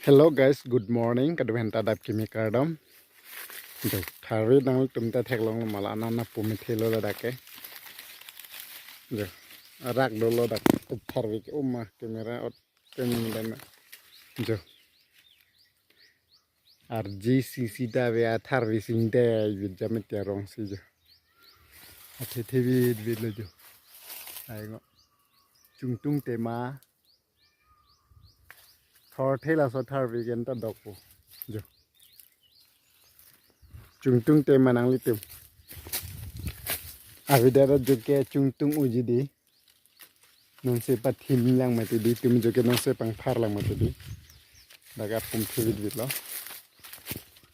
Hello guys, good morning. Kadwen tadap kimi kardom. Jo thari nang tumta theklong mala nana pumi thelo ladake. Jo rak dolo dak thari ke umma kamera ot temin dana. Jo RGCC da be a thari sing de vid jamit ya rong si jo. Ate tevi vid lo jo. Ai ngo chung tung te ma thor thela so thari gen ta dok po. Jo chung tung te manang litum. Avidara joke chung tung uji di. Non se patim lang mati di tum joke non se pang phar lang mati di. Daga pum thivit vit lo.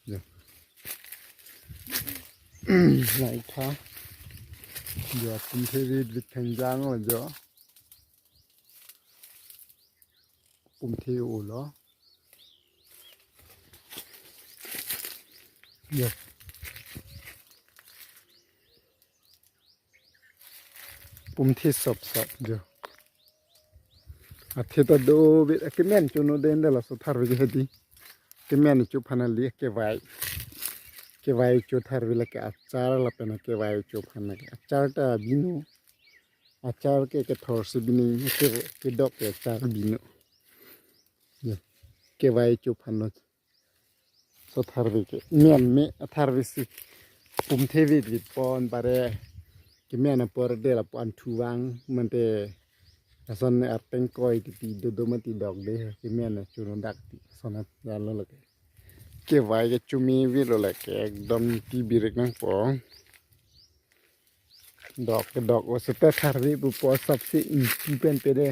Jo. Lại tha. Jo pum thivit vit thang jang lo jo. Pum thiu lo. Jo. Pum thi sop sop jo. Atheta do bit kemen chuno den de la so thar vi hedi. Kemen chu phanali kevai. Kevai chu thar vi la ke achar la pena kevai chu phanali. Achar ta binu. Achar ke thor se bini ke dok ke achar binu. Jo. Kevai chu phanot. So thar vi ke men me thar vi si pum thevi vit pon bare kemen por de la pon thuwang mante son arteng koi ti do mati dog de kemen chuno dak ti sonat yalo la ke vai ke chumi vi lo la ke ekdom ti birek nang po dog o se ta thar vi bu po sab se ti pen pe de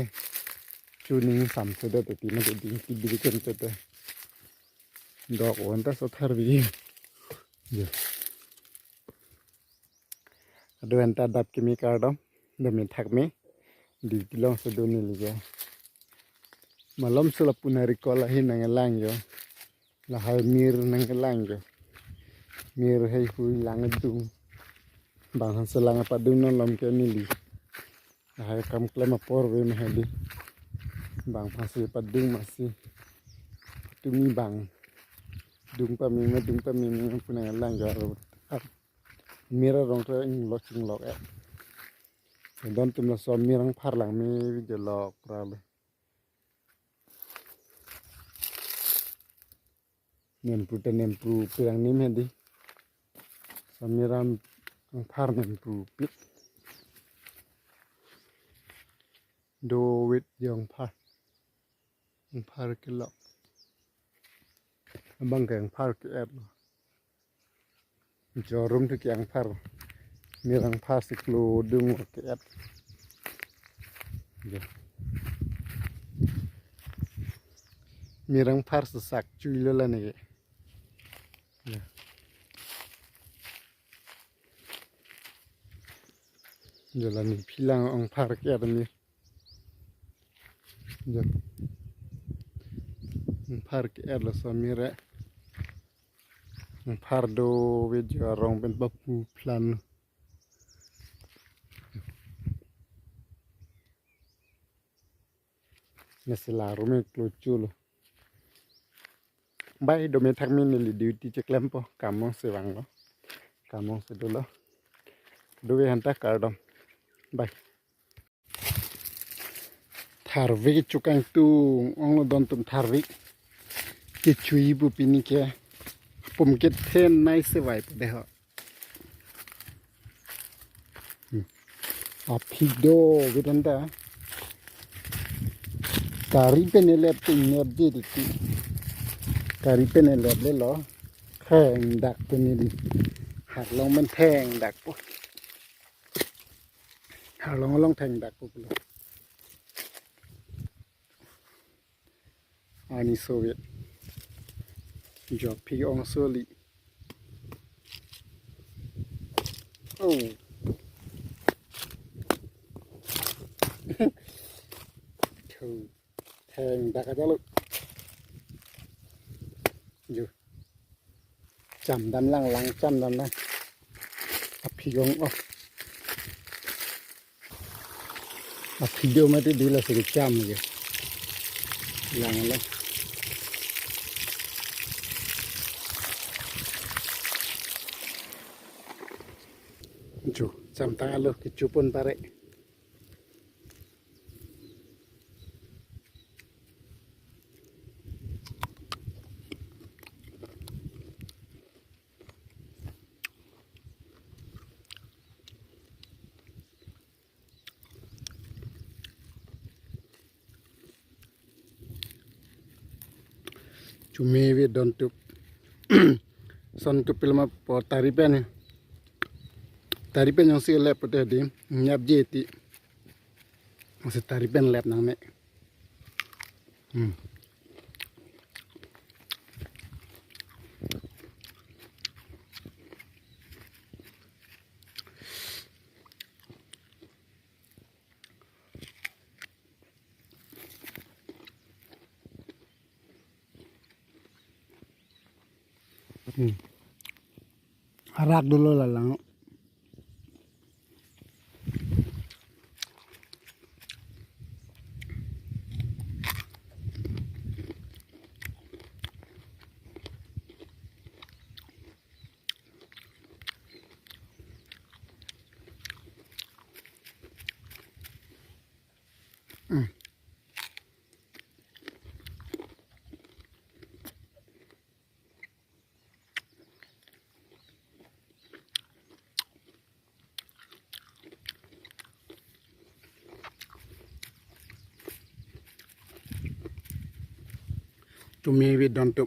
chuning sam se de ti ma de ti birek ken te de dog on ta so thar vi je ado enta dap ke mi kardom de mi thak me di tilong se do ni li je malom se la punari kola hin nang lang yo la hai mir nang lang jo mir hai hui lang dung bang han se lang pa dung non lom ke ni li hai kam klema por ve me hedi bang phasi pa dung masi tumi bang dung pa mi punang lang jo mira rong tra ing lo ching lok e don tum la so mirang phar lang mi je lok pra le nem pu pirang nim hedi so miram phar nem pu pit do wit yong phar ke lok bang keng phar ke et jo rum thu kyang phar mirang phar siklo dung ke et mirang phar sak chui lo la ne giờ là mình phi lang ông phar kia đó mi giờ phar kia là sao mi re phar do về giờ rong bên bắp pu plan nên sẽ là rồi mình close chulo bay đồ mình thắc mình là duty check lamp po cảm ơn sự vắng đó cảm ơn sự đó đối với hắn ta cả đồng bay tharve chukang tu ong don tum tharve ke chui bu pini ke pum ke then nai se vai de ho a phido vidanda kari penele pinner di ti kari penele le lo kheng dak penili hak long man theng dak po hak long theng dak po ani Soviet job phi ong soli oh thu thèn đặt ra luôn dù chầm đâm lăng chầm đâm đây phi ong phi vô mấy cái đi là sự chầm kìa lăng lắm Samtang alo kicupun pare. Cumi we don't to son to pilma po taripen yang si lep pote di nyap jeti masih taripen lep nang me harak dulu lah lang cumi we don't to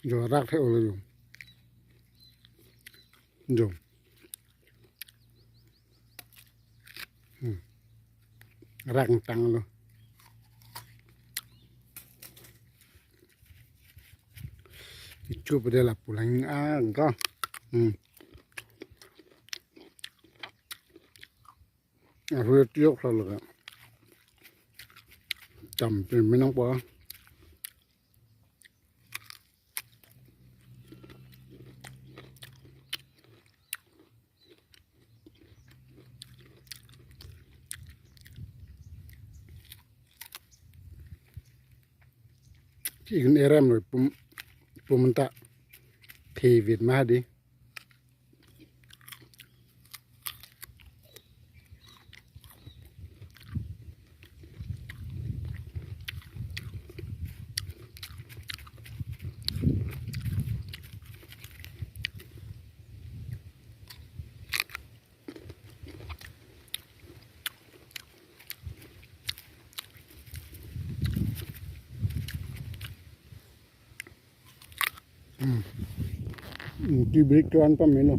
jo rak the olo jo rak tang lo icu pada la pulang ga aku tiok lalu kan campur minang pa ikan eram lo pementak David Mahdi diberi tuan pemino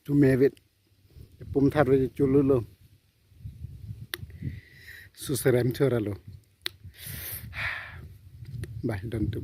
tu mevet pum tharve chululo suserem choralo bah dantum